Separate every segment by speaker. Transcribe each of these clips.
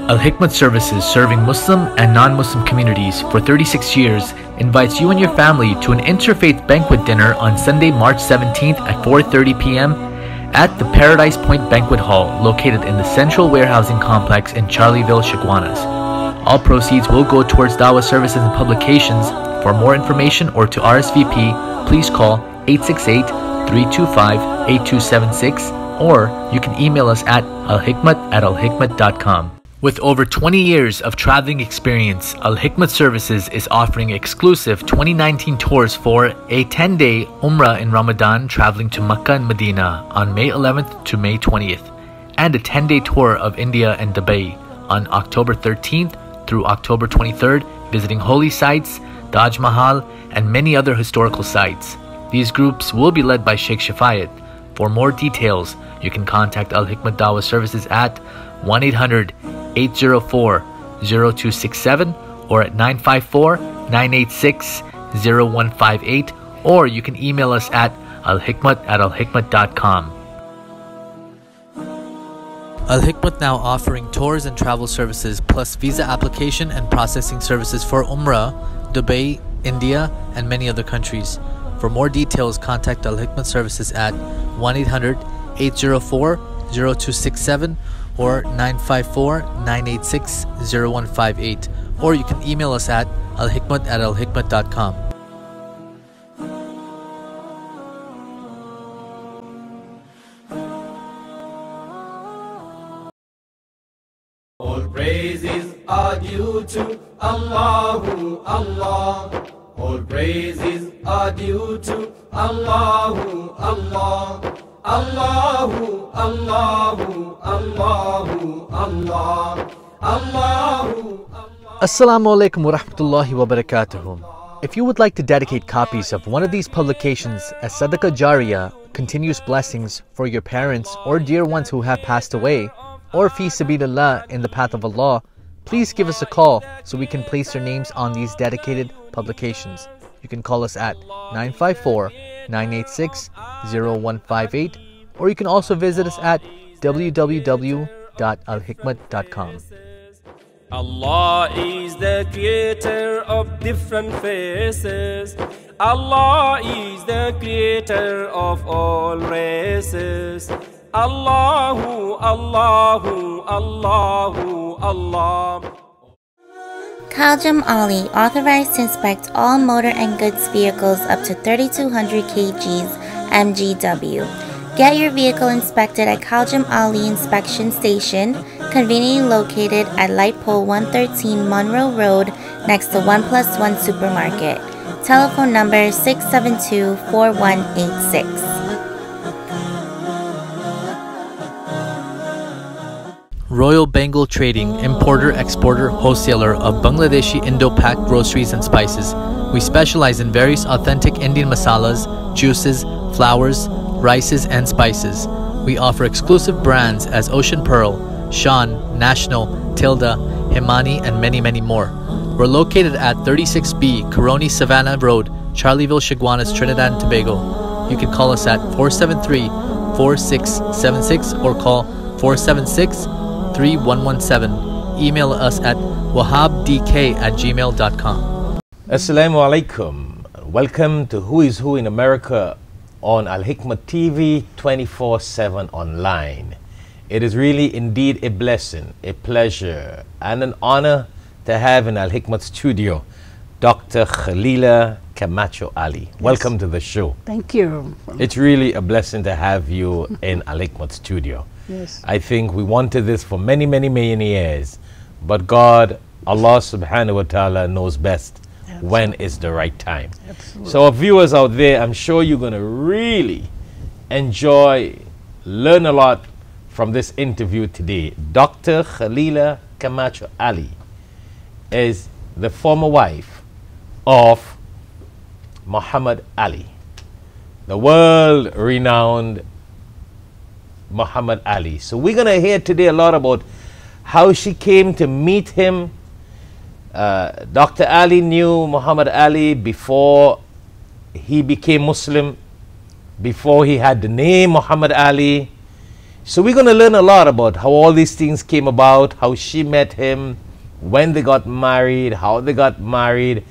Speaker 1: Al-Hikmat Services, serving Muslim and non-Muslim communities for 36 years, invites you and your family to an interfaith banquet dinner on Sunday, March 17th at 4:30 p.m. at the Paradise Point Banquet Hall, located in the Central Warehousing Complex in Charleville, Chaguanas. All proceeds will go towards Dawah services and publications. For more information or to RSVP, please call 868-325-8276, or you can email us at alhikmat@alhikmat.com. With over 20 years of traveling experience, Al-Hikmat Services is offering exclusive 2019 tours for a 10-day Umrah in Ramadan traveling to Mecca and Medina on May 11th to May 20th, and a 10-day tour of India and Dubai on October 13th through October 23rd, visiting holy sites, Taj Mahal, and many other historical sites. These groups will be led by Shaikh Shafayat. For more details, you can contact Al-Hikmat Dawah Services at 1-800-804-0267 or at 954-986-0158, or you can email us at alhikmat@alhikmat.com. Al-Hikmat now offering tours and travel services plus visa application and processing services for Umrah, Dubai, India, and many other countries. For more details, contact Al-Hikmat Services at 1-800-804-0267 or 954-986-0158, or you can email us at alhikmat@alhikmat.com.
Speaker 2: All praises are due to Allahu Allah. All praises are due to Allahu Allah. Allahu Allahu Allahu Allah. Allahu.
Speaker 1: Assalamu alaikum wa rahmatullahi wa barakatuhu. If you would like to dedicate copies of one of these publications as Sadaqah Jariyah, continuous blessings for your parents or dear ones who have passed away, or fi sabilillah, in the path of Allah, please give us a call so we can place your names on these dedicated publications. You can call us at 954-986-0158, or you can also visit us at www.alhikmat.com.
Speaker 3: Allah is the creator of different faces. Allah is the creator of all races. Allahu, Allahu, Allahu, Allah.
Speaker 4: Khaljam Ali, authorized to inspect all motor and goods vehicles up to 3,200 kgs MGW. Get your vehicle inspected at Khaljam Ali Inspection Station, conveniently located at Light Pole 113 Monroe Road, next to 1+1 Supermarket. Telephone number 672-4186.
Speaker 1: Royal Bengal Trading, importer, exporter, wholesaler of Bangladeshi Indo-Pak groceries and spices. We specialize in various authentic Indian masalas, juices, flours, rices, and spices. We offer exclusive brands as Ocean Pearl, Shan, National, Tilda, Himani, and many, many more. We're located at 36B Caroni Savannah Road, Charleville, Chaguanas, Trinidad and Tobago. You can call us at 473-4676 or call 476-3117. Email us at wahabdk@gmail.com.
Speaker 5: Assalamu alaikum. Welcome to Who is Who in America on Al-Hikmat TV 24/7 online. It is really indeed a blessing, a pleasure, and an honor to have in Al-Hikmat studio Dr. Khalilah Camacho Ali. Yes. Welcome to the show.
Speaker 6: Thank you.
Speaker 5: It's really a blessing to have you in Al-Hikmat studio.
Speaker 6: Yes.
Speaker 5: I think we wanted this for many, many, many years, but God, Allah subhanahu wa ta'ala knows best. Absolutely. When is the right time.
Speaker 6: Absolutely.
Speaker 5: So our viewers out there, I'm sure you're going to really enjoy, learn a lot from this interview today. Dr. Khalilah Camacho Ali is the former wife of Muhammad Ali, the world-renowned Muhammad Ali. So we're going to hear today a lot about how she came to meet him. Dr. Ali knew Muhammad Ali before he became Muslim, before he had the name Muhammad Ali, So we're going to learn a lot about how all these things came about, how she met him, when they got married, how they got married,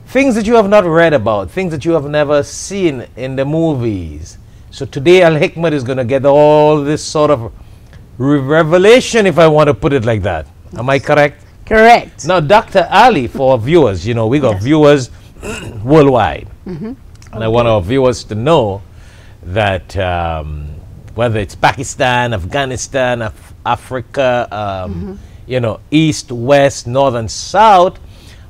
Speaker 5: things that you have not read about, things that you have never seen in the movies. So today Al-Hikmat is going to get all this sort of revelation, if I want to put it like that. Am I correct?
Speaker 6: Correct.
Speaker 5: Now, Dr. Ali, for our viewers, you know, we got viewers worldwide. And I want our viewers to know that whether it's Pakistan, Afghanistan, Africa, you know, East, West, North, and South,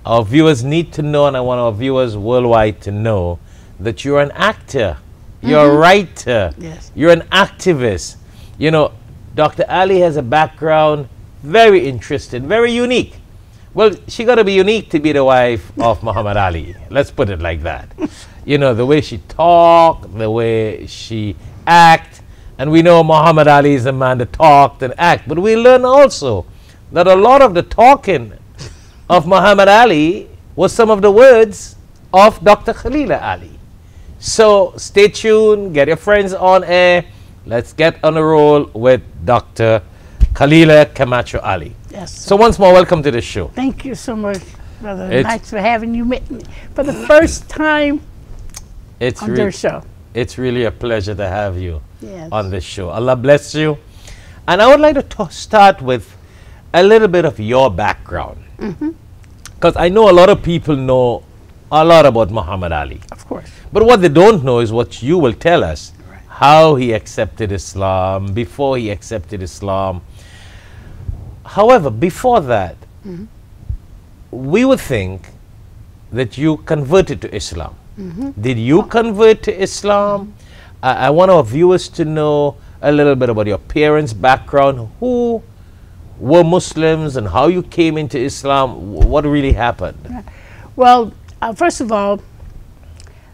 Speaker 5: our viewers need to know, and I want our viewers worldwide to know, that you're an actor, you're a writer, you're an activist. You know, Dr. Ali has a background very interesting, very unique. Well, she got to be unique to be the wife of Muhammad Ali. Let's put it like that. You know, the way she talk, the way she act, and we know Muhammad Ali is a man that talked and act, but we learn also that a lot of the talking of Muhammad Ali was some of the words of Dr. Khalilah Ali. So stay tuned, get your friends on air. Let's get on a roll with Dr. Khalilah Camacho Ali.
Speaker 6: Yes.
Speaker 5: So once more, welcome to the show.
Speaker 6: Thank you so much, brother. Thanks for having you for the first time on their show.
Speaker 5: It's really a pleasure to have you on this show. Allah bless you. And I would like to start with a little bit of your background. Because I know a lot of people know a lot about Muhammad Ali.
Speaker 6: Of course.
Speaker 5: But what they don't know is what you will tell us. How he accepted Islam, before he accepted Islam. However, before that, we would think that you converted to Islam. Did you convert to Islam? I want our viewers to know a little bit about your parents' background, who were Muslims and how you came into Islam, what really happened?
Speaker 6: Well, first of all,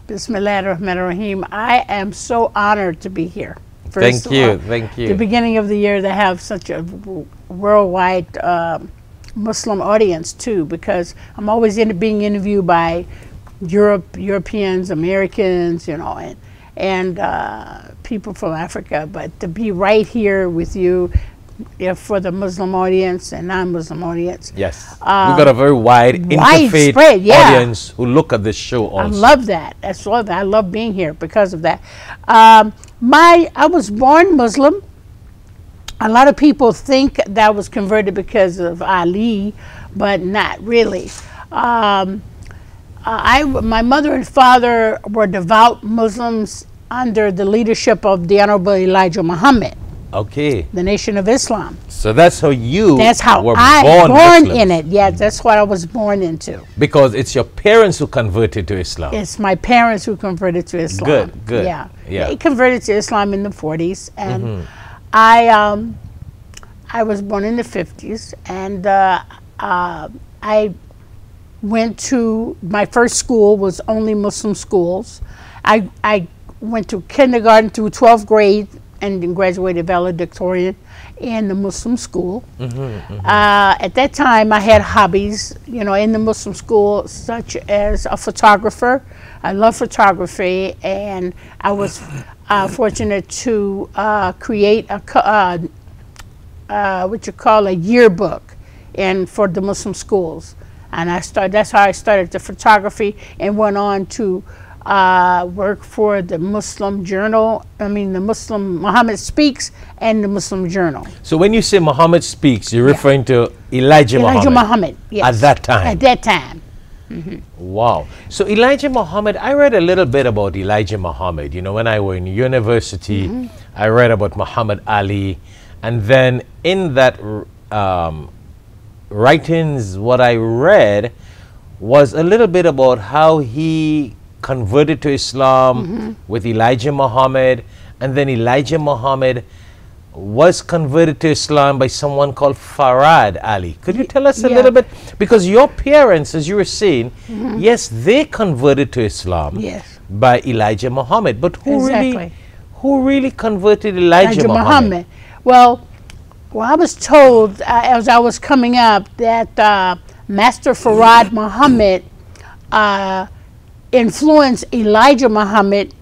Speaker 6: Bismillahirrahmanirrahim. I am so honored to be here.
Speaker 5: Thank you. Thank you.
Speaker 6: The beginning of the year to have such a worldwide Muslim audience too, because I'm always being interviewed by Europeans, Americans, you know, and people from Africa. But to be right here with you, for the Muslim audience and non-Muslim audience.
Speaker 5: Yes. We've got a very wide interfaith audience who look at this show also.
Speaker 6: I love that. I love being here because of that. I was born Muslim. A lot of people think that I was converted because of Ali, but not really. My mother and father were devout Muslims under the leadership of the Honorable Elijah Muhammad.
Speaker 5: Okay.
Speaker 6: The Nation of Islam.
Speaker 5: So that's how you were
Speaker 6: born in it. Yeah, that's what I was born into.
Speaker 5: Because it's your parents who converted to Islam.
Speaker 6: It's my parents who converted to Islam.
Speaker 5: Good, good.
Speaker 6: Yeah. They converted to Islam in the 40s. And I was born in the 50s. And I went to, my first school was only Muslim schools. I went to kindergarten through 12th grade and then graduated valedictorian in the Muslim school. At that time, I had hobbies, you know, in the Muslim school, such as a photographer. I love photography, and I was fortunate to create a what you call a yearbook, for the Muslim schools. And that's how I started the photography, and went on to work for the Muslim Journal, the Muslim Muhammad Speaks and the Muslim Journal.
Speaker 5: So when you say Muhammad Speaks, you're referring to Elijah Muhammad?
Speaker 6: Elijah Muhammad, yes.
Speaker 5: At that time?
Speaker 6: At that time.
Speaker 5: Wow. So Elijah Muhammad, I read a little bit about Elijah Muhammad. You know, when I was in university, I read about Muhammad Ali. And then in that writings, what I read was a little bit about how he converted to Islam with Elijah Muhammad, and then Elijah Muhammad was converted to Islam by someone called Farad Ali. Could you tell us a little bit? Because your parents, as you were saying, yes, they converted to Islam by Elijah Muhammad. But who really converted Elijah Muhammad?
Speaker 6: Well, I was told as I was coming up that Master Farad Muhammad influenced Elijah Muhammad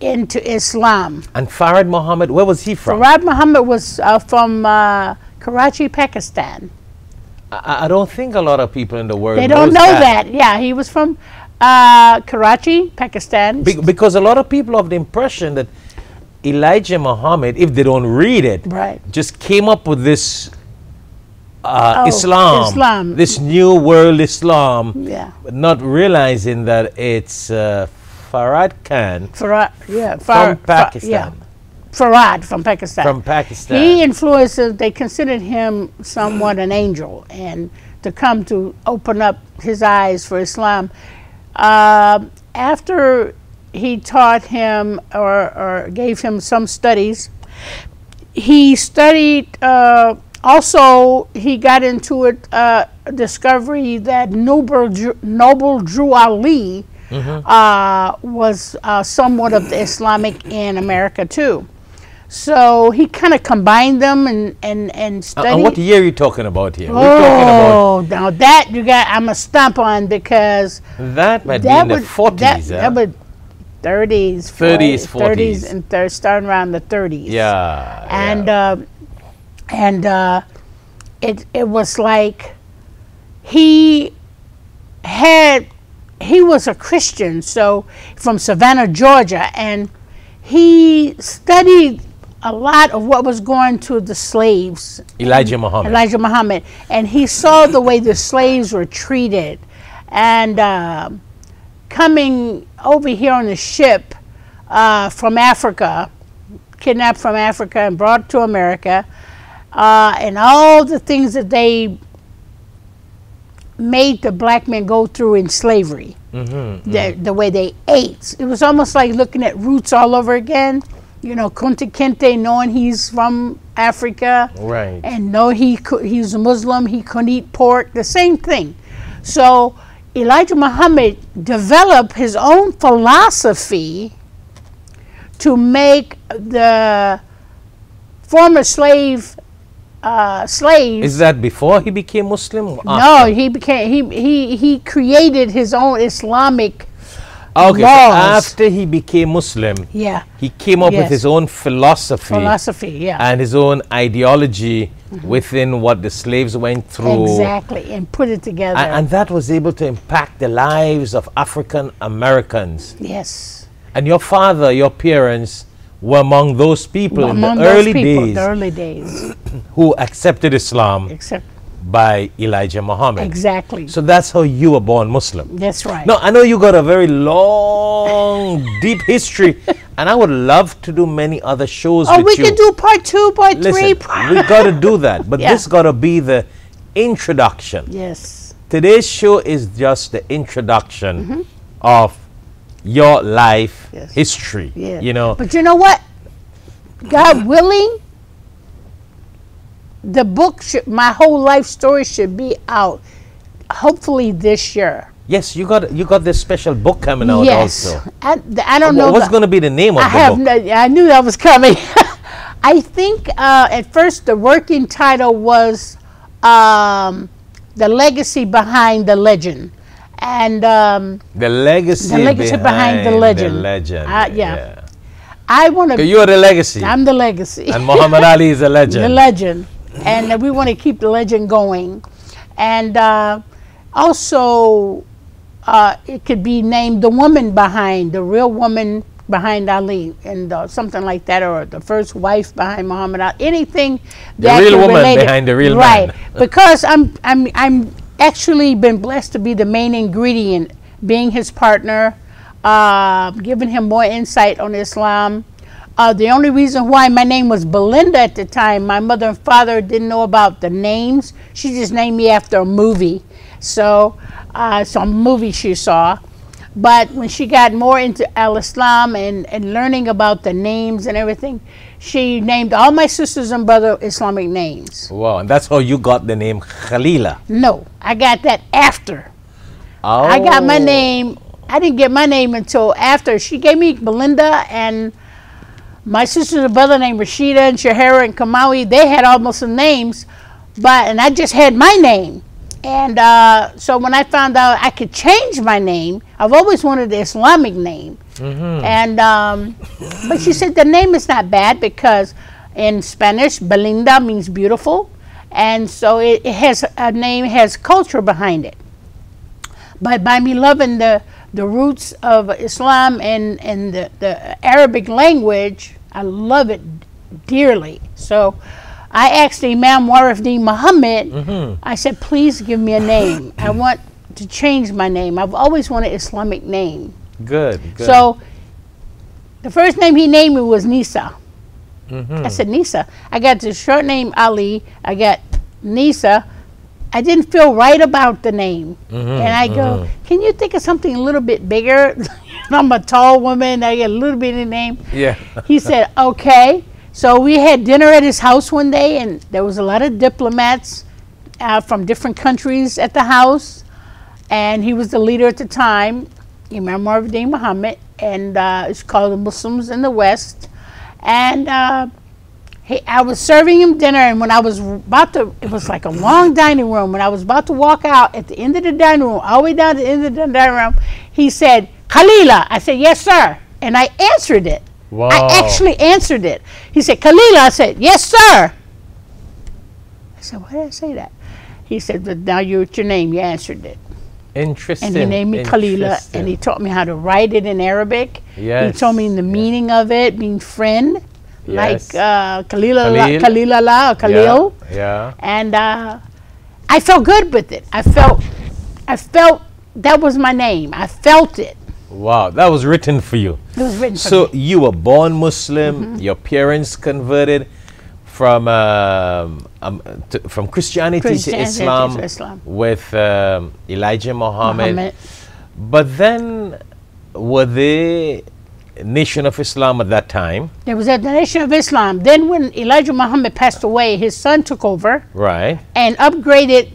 Speaker 6: into Islam.
Speaker 5: And Farad Muhammad, where was he from?
Speaker 6: Farad Muhammad was from Karachi, Pakistan.
Speaker 5: I don't think a lot of people in the world
Speaker 6: They don't know that. Yeah, he was from Karachi, Pakistan.
Speaker 5: Because a lot of people have the impression that Elijah Muhammad, if they don't read it,
Speaker 6: right,
Speaker 5: just came up with this Islam, this new world Islam,
Speaker 6: yeah,
Speaker 5: but not realizing that it's Farad Khan from Pakistan.
Speaker 6: Farad from Pakistan.
Speaker 5: From Pakistan.
Speaker 6: He influenced, they considered him somewhat an angel, and to come to open up his eyes for Islam. After he taught him or gave him some studies, he studied, also he got into a discovery that Noble Drew Ali was somewhat of the Islamic in America too. So he kind of combined them and studied.
Speaker 5: And what year are you talking about here?
Speaker 6: Oh, now that I'm a stump on, because
Speaker 5: that might be in the 40s.
Speaker 6: That would 30s, 40s, and starting around the 30s.
Speaker 5: Yeah.
Speaker 6: And it was like he was a Christian, so from Savannah, Georgia, and he studied a lot of what was going to the slaves.
Speaker 5: Elijah Muhammad.
Speaker 6: And he saw the way the slaves were treated. And coming over here on the ship from Africa, kidnapped from Africa and brought to America, and all the things that they made the black men go through in slavery. The way they ate. It was almost like looking at roots all over again. You know, Kunta Kinte, knowing he's from Africa,
Speaker 5: right,
Speaker 6: and know he's a Muslim, he couldn't eat pork, the same thing. So Elijah Muhammad developed his own philosophy to make the former slaves.
Speaker 5: Is that before he became Muslim?
Speaker 6: No, he created his own Islamic
Speaker 5: laws.
Speaker 6: So
Speaker 5: after he became Muslim,
Speaker 6: yeah,
Speaker 5: he came up with his own philosophy, and his own ideology within what the slaves went through.
Speaker 6: Exactly, and put it together.
Speaker 5: And that was able to impact the lives of African Americans.
Speaker 6: Yes.
Speaker 5: And your father, your parents, were among those people in the early days who accepted Islam by Elijah Muhammad.
Speaker 6: Exactly.
Speaker 5: So that's how you were born Muslim.
Speaker 6: That's right.
Speaker 5: No, I know you got a very long, deep history, and I would love to do many other shows with you.
Speaker 6: Oh, we can do part 2, part 3.
Speaker 5: Listen, we got to do that, but this got to be the introduction.
Speaker 6: Yes.
Speaker 5: Today's show is just the introduction of your life history, you know.
Speaker 6: But you know what? God willing, the book, my whole life story should be out hopefully this year.
Speaker 5: Yes, you got this special book coming out also.
Speaker 6: I don't know.
Speaker 5: What's going to be the name of the book?
Speaker 6: I knew that was coming. I think at first the working title was The Legacy Behind the Legend. And
Speaker 5: the legacy behind the legend.
Speaker 6: I want to.
Speaker 5: You are the legacy.
Speaker 6: I'm the legacy.
Speaker 5: And Muhammad Ali is a legend.
Speaker 6: The legend, and we want to keep the legend going. And also, it could be named the woman behind, the real woman behind Ali, and something like that, or the first wife behind Muhammad Ali. Anything that
Speaker 5: the real woman behind the real man.
Speaker 6: Right, because I'm actually been blessed to be the main ingredient, being his partner, giving him more insight on Islam. The only reason why my name was Belinda at the time, my mother and father didn't know about the names. She just named me after a movie, so some movie she saw. But when she got more into Al-Islam and learning about the names and everything, she named all my sisters and brother Islamic names.
Speaker 5: Wow, and that's how you got the name Khalilah.
Speaker 6: No, I got that after.
Speaker 5: Oh.
Speaker 6: I got my name, I didn't get my name until after. She gave me Belinda, and my sisters and brother named Rashida and Shahara and Kamawi, they had almost some names, and I just had my name. And so when I found out I could change my name, I've always wanted the Islamic name. And but she said the name is not bad because in Spanish, Belinda means beautiful, and so it has a name, has culture behind it. But by me loving the roots of Islam and the Arabic language, I love it dearly. So I asked Imam Warifdeen Muhammad, I said, please give me a name. I want to change my name. I've always wanted an Islamic name.
Speaker 5: Good.
Speaker 6: So the first name he named me was Nisa. I said, Nisa. I got the short name Ali. I got Nisa. I didn't feel right about the name. And I go, can you think of something a little bit bigger? I'm a tall woman. I get a little bit of name.
Speaker 5: Yeah.
Speaker 6: He said, okay. So we had dinner at his house one day, and there was a lot of diplomats from different countries at the house. And he was the leader at the time, Imam Warifdeen Muhammad, and it's called the Muslims in the West. And I was serving him dinner, and when I was about to, it was like a long dining room. When I was about to walk out at the end of the dining room, all the way down to the end of the dining room, he said, Khalilah. I said, yes, sir. And I answered it.
Speaker 5: Wow.
Speaker 6: I actually answered it. He said, Khalilah. I said, yes, sir. I said, why did I say that? He said, but now you're your name. You answered it.
Speaker 5: Interesting.
Speaker 6: And he named me Khalilah, and he taught me how to write it in Arabic.
Speaker 5: Yes.
Speaker 6: He told me the meaning of it, mean friend,
Speaker 5: Yes.
Speaker 6: like Khalilah, Khalilah, or Khalil.
Speaker 5: Yeah.
Speaker 6: And I felt good with it. I felt that was my name. I felt it.
Speaker 5: Wow, that was written for you.
Speaker 6: It was written for
Speaker 5: So
Speaker 6: me.
Speaker 5: you were born Muslim. Your parents converted from Christianity to Islam with Elijah Muhammad. But then, were they Nation of Islam at that time?
Speaker 6: There was a Nation of Islam. Then when Elijah Muhammad passed away, his son took over
Speaker 5: Right.
Speaker 6: and upgraded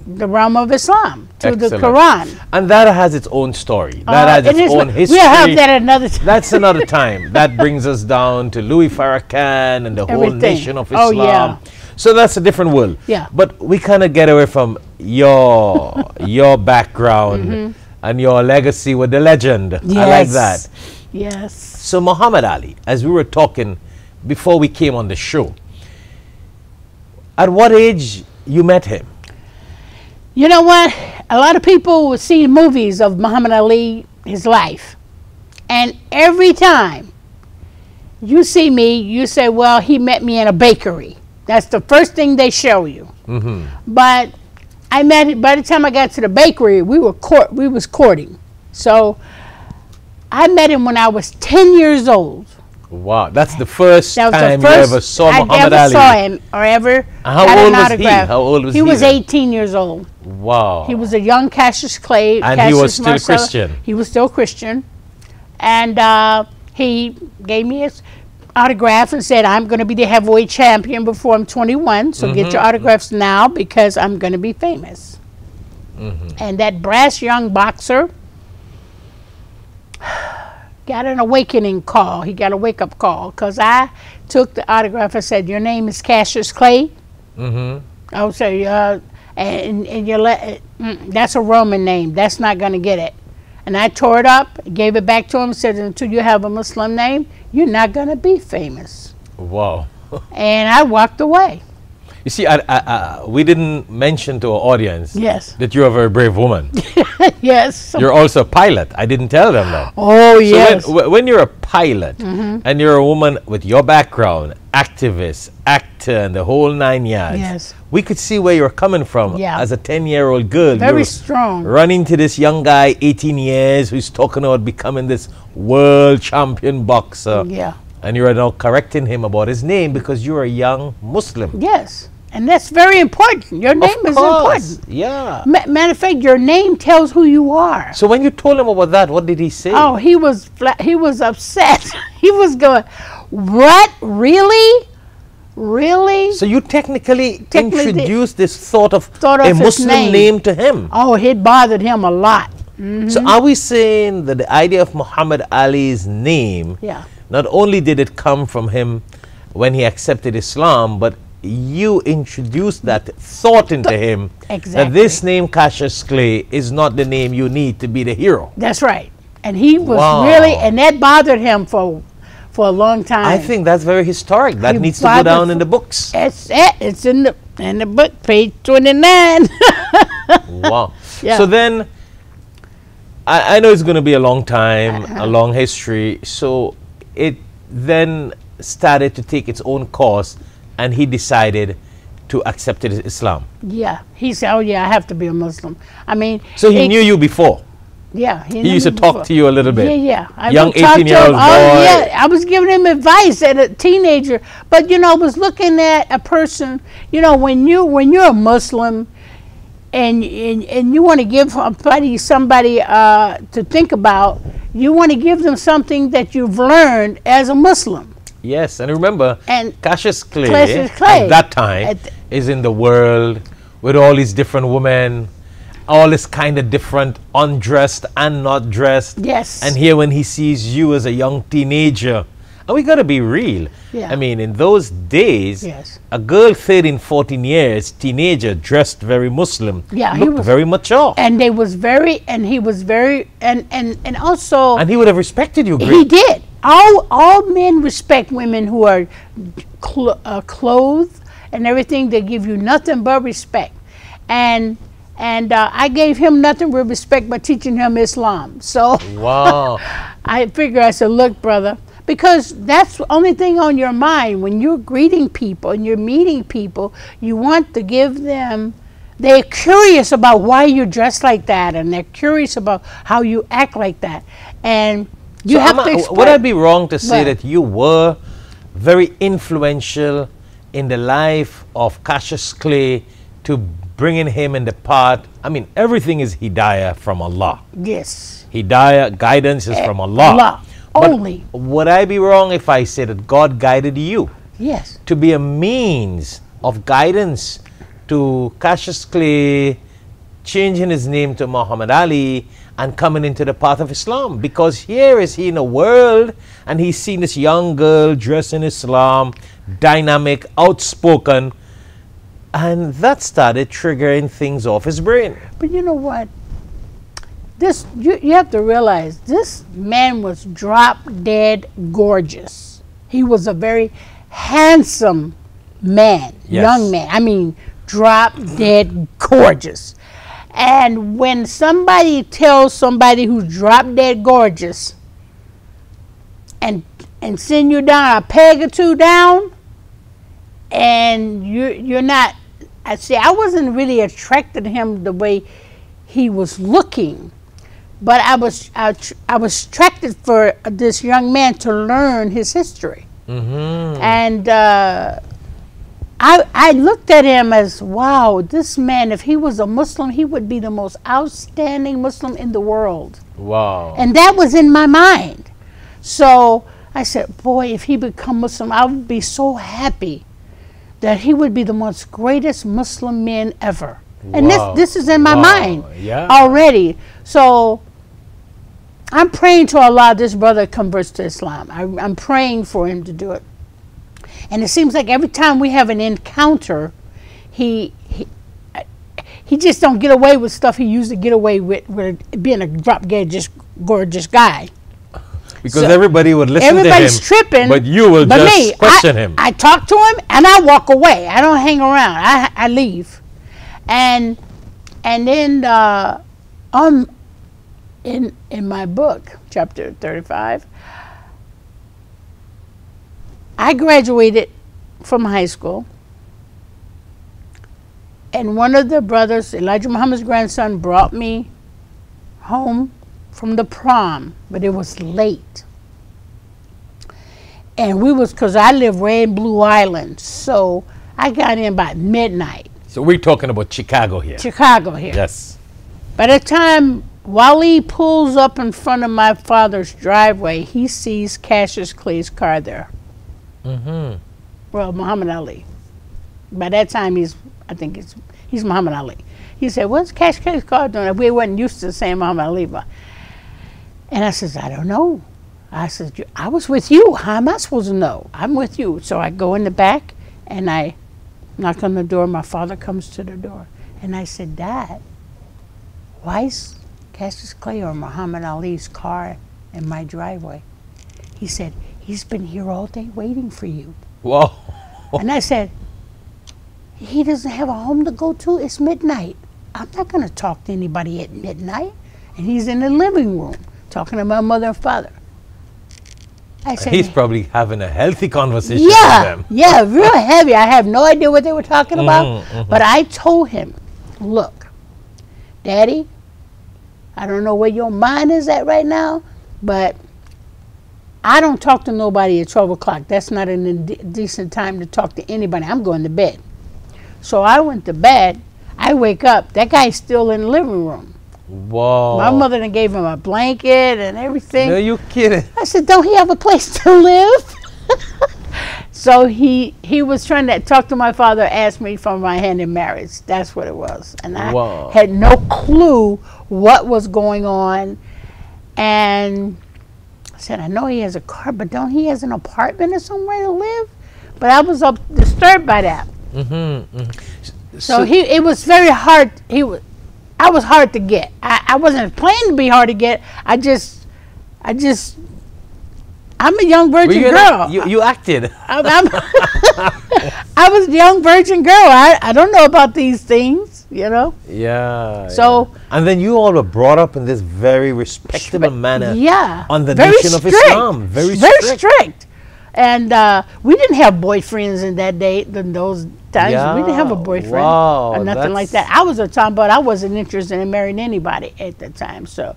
Speaker 6: the realm of Islam to the
Speaker 5: Excellent.
Speaker 6: Quran.
Speaker 5: And that has its own story. That has
Speaker 6: It
Speaker 5: its
Speaker 6: is-
Speaker 5: own history.
Speaker 6: We'll have that another time.
Speaker 5: That's another time. That brings us down to Louis Farrakhan and the whole
Speaker 6: Everything.
Speaker 5: Nation of
Speaker 6: Oh,
Speaker 5: Islam.
Speaker 6: yeah.
Speaker 5: So that's a different world.
Speaker 6: Yeah.
Speaker 5: But we kind of get away from your background and your legacy with the legend. I like
Speaker 6: Yes.
Speaker 5: that.
Speaker 6: Yes.
Speaker 5: So Muhammad Ali, as we were talking before we came on the show, at what age you met him?
Speaker 6: You know what? A lot of people would see movies of Muhammad Ali, his life. And every time you see me, you say, well, he met me in a bakery. That's the first thing they show you. But I met, by the time I got to the bakery, we was courting. So I met him when I was 10 years old.
Speaker 5: Wow, that's the first
Speaker 6: That was
Speaker 5: time
Speaker 6: the first
Speaker 5: you ever saw
Speaker 6: I
Speaker 5: Muhammad
Speaker 6: ever
Speaker 5: Ali.
Speaker 6: saw him or ever
Speaker 5: How
Speaker 6: got
Speaker 5: old
Speaker 6: an
Speaker 5: was he?
Speaker 6: autograph.
Speaker 5: How old was
Speaker 6: He
Speaker 5: he
Speaker 6: was
Speaker 5: then?
Speaker 6: 18 years old.
Speaker 5: Wow.
Speaker 6: He was a young Cassius Clay.
Speaker 5: And he was
Speaker 6: Cassius
Speaker 5: still
Speaker 6: Marcellus.
Speaker 5: Christian.
Speaker 6: He was still Christian. And he gave me his autograph and said, I'm going to be the heavyweight champion before I'm 21. So get your autographs now because I'm going to be famous. And that brass young boxer got an awakening call. He got a wake-up call because I took the autograph and said, your name is Cassius Clay? I would say, and that's a Roman name. That's not going to get it. And I tore it up, gave it back to him, said, until you have a Muslim name, you're not going to be famous.
Speaker 5: Wow.
Speaker 6: And I walked away.
Speaker 5: You see, we didn't mention to our audience
Speaker 6: Yes.
Speaker 5: that you're a very brave woman.
Speaker 6: Yes.
Speaker 5: You're also a pilot. I didn't tell them that.
Speaker 6: Oh, yes.
Speaker 5: So when you're a pilot and you're a woman with your background, activist, actor, and the whole 9 yards,
Speaker 6: Yes.
Speaker 5: we could see where you're coming from
Speaker 6: Yeah.
Speaker 5: as a 10-year-old girl.
Speaker 6: Very
Speaker 5: You're
Speaker 6: strong.
Speaker 5: running to this young guy, 18 years, who's talking about becoming this world champion boxer.
Speaker 6: Yeah.
Speaker 5: And you're now correcting him about his name because you're a young Muslim.
Speaker 6: Yes. And that's very important. Your name is important.
Speaker 5: Yeah.
Speaker 6: Matter of fact, your name tells who you are.
Speaker 5: So when you told him about that, what did he say?
Speaker 6: Oh, he was upset. He was going, what? Really? Really?
Speaker 5: So you technically
Speaker 6: Technically
Speaker 5: introduced this thought of
Speaker 6: Thought
Speaker 5: a
Speaker 6: of his
Speaker 5: Muslim name to him.
Speaker 6: Oh, it bothered him a lot.
Speaker 5: So are we saying that the idea of Muhammad Ali's name,
Speaker 6: Yeah.
Speaker 5: not only did it come from him when he accepted Islam, but you introduced that thought into him that
Speaker 6: Exactly.
Speaker 5: this name, Cassius Clay, is not the name you need to be the hero.
Speaker 6: That's right. And he was really, and that bothered him for a long time.
Speaker 5: I think that's very historic. That
Speaker 6: He
Speaker 5: needs to go down in the books.
Speaker 6: It's it. It's in the book, page 29.
Speaker 5: Wow.
Speaker 6: Yeah.
Speaker 5: So then, I know it's going to be a long time, a long history. So it then started to take its own course, and he decided to accept Islam.
Speaker 6: Yeah. He said, "Oh yeah, I have to be a Muslim." I mean,
Speaker 5: So he knew you before.
Speaker 6: Yeah,
Speaker 5: He used to talk to you a little bit.
Speaker 6: Yeah. I
Speaker 5: Young
Speaker 6: would talk to him.
Speaker 5: 18-year-old boy.
Speaker 6: Oh, yeah. I was giving him advice as a teenager, but I was looking at a person. When you're a Muslim, and you want to give somebody to think about, you want to give them something that you've learned as a Muslim.
Speaker 5: Yes, and remember,
Speaker 6: And
Speaker 5: Cassius Clay,
Speaker 6: Cassius Clay
Speaker 5: at that time is in the world with all these different women, all this kind of different undressed and not dressed.
Speaker 6: Yes.
Speaker 5: And here when he sees you as a young teenager, and we got to be real.
Speaker 6: Yeah.
Speaker 5: I mean, in those days,
Speaker 6: Yes.
Speaker 5: a girl 13, 14 years, teenager, dressed very Muslim,
Speaker 6: Yeah, he
Speaker 5: looked
Speaker 6: was-
Speaker 5: very mature.
Speaker 6: And he was very, and also
Speaker 5: And he would have respected you
Speaker 6: he
Speaker 5: great.
Speaker 6: did. All men respect women who are clothed and everything. They give you nothing but respect. And I gave him nothing but respect by teaching him Islam. So
Speaker 5: Wow.
Speaker 6: I said, look, brother, because that's the only thing on your mind when you're greeting people and you're meeting people. You want to give them. They're curious about why you're dressed like that, and they're curious about how you act like that, and you
Speaker 5: So
Speaker 6: have to explain.
Speaker 5: would I be wrong to say
Speaker 6: Well-
Speaker 5: that you were very influential in the life of Cassius Clay to bringing him in the path? I mean, everything is hidayah from Allah.
Speaker 6: Yes.
Speaker 5: Hidayah, guidance is from Allah.
Speaker 6: Allah.
Speaker 5: But
Speaker 6: Only.
Speaker 5: would I be wrong if I say that God guided you
Speaker 6: Yes.
Speaker 5: to be a means of guidance to Cassius Clay changing his name to Muhammad Ali and coming into the path of Islam? Because here is he in a world and he's seen this young girl dressed in Islam, dynamic, outspoken, and that started triggering things off his brain.
Speaker 6: But you know what? You have to realize this man was drop dead gorgeous. He was a very handsome man,
Speaker 5: Yes.
Speaker 6: young man. I mean, drop dead gorgeous. And when somebody tells somebody who's drop dead gorgeous and send you down a peg or two down, and you're not, I wasn't really attracted to him the way he was looking, but I was attracted for this young man to learn his history.
Speaker 5: Mm-hmm.
Speaker 6: And I looked at him as, wow, this man, if he was a Muslim, he would be the most outstanding Muslim in the world.
Speaker 5: Wow.
Speaker 6: And that was in my mind. So I said, boy, if he become Muslim, I would be so happy that he would be the most greatest Muslim man ever. And
Speaker 5: Wow.
Speaker 6: this is in my
Speaker 5: Wow.
Speaker 6: mind
Speaker 5: Yeah.
Speaker 6: already. So I'm praying to Allah this brother converts to Islam. I'm praying for him to do it. And it seems like every time we have an encounter, he just don't get away with stuff he used to get away with being a drop-dead just gorgeous guy.
Speaker 5: Because
Speaker 6: So
Speaker 5: everybody would listen to him.
Speaker 6: Everybody's tripping.
Speaker 5: But you will
Speaker 6: but
Speaker 5: just
Speaker 6: me,
Speaker 5: question him.
Speaker 6: I talk to him and I walk away. I don't hang around. I leave. And then in my book, chapter 35, I graduated from high school, and one of the brothers, Elijah Muhammad's grandson, brought me home from the prom, but it was late. And because I live way in Blue Island, so I got in by midnight.
Speaker 5: So we're talking about Chicago here.
Speaker 6: Chicago here.
Speaker 5: Yes.
Speaker 6: By the time Wally pulls up in front of my father's driveway, he sees Cassius Clay's car there.
Speaker 5: Mm-hmm.
Speaker 6: Well, Muhammad Ali. By that time, he's Muhammad Ali. He said, "What's Cassius Clay's car doing?" We wasn't used to saying Muhammad Ali, and I says, "I don't know." I said, "I was with you. How am I supposed to know? I'm with you." So I go in the back and I knock on the door. My father comes to the door, and I said, "Dad, why is Cassius Clay or Muhammad Ali's car in my driveway. He said, he's been here all day waiting for you.
Speaker 5: Whoa.
Speaker 6: And I said, he doesn't have a home to go to. It's midnight. I'm not going to talk to anybody at midnight. And he's in the living room talking to my mother and father. I said,
Speaker 5: He's probably having a healthy conversation with
Speaker 6: yeah,
Speaker 5: them.
Speaker 6: yeah, real heavy. I have no idea what they were talking about. But I told him, look, Daddy, I don't know where your mind is at right now, but I don't talk to nobody at 12 o'clock. That's not a decent time to talk to anybody. I'm going to bed. So I went to bed. I wake up. That guy's still in the living room.
Speaker 5: Whoa.
Speaker 6: My mother done gave him a blanket and everything.
Speaker 5: No, you kidding.
Speaker 6: I said, don't he have a place to live? So he was trying to talk to my father, ask me for my hand in marriage. That's what it was. And I had no clue what was going on. And I said, I know he has a car, but don't he has an apartment or somewhere to live? But I was disturbed by that. So it was very hard. I was hard to get. I wasn't planning to be hard to get. I'm a young virgin girl.
Speaker 5: You acted.
Speaker 6: I was a young virgin girl. I don't know about these things, you know.
Speaker 5: Yeah.
Speaker 6: So
Speaker 5: and then you all were brought up in this very respectable manner.
Speaker 6: Yeah.
Speaker 5: On the
Speaker 6: very
Speaker 5: nation of Islam.
Speaker 6: Very strict. And we didn't have boyfriends in those times.
Speaker 5: Yeah.
Speaker 6: We didn't have a boyfriend or nothing like that. I was a tomboy. I wasn't interested in marrying anybody at the time. So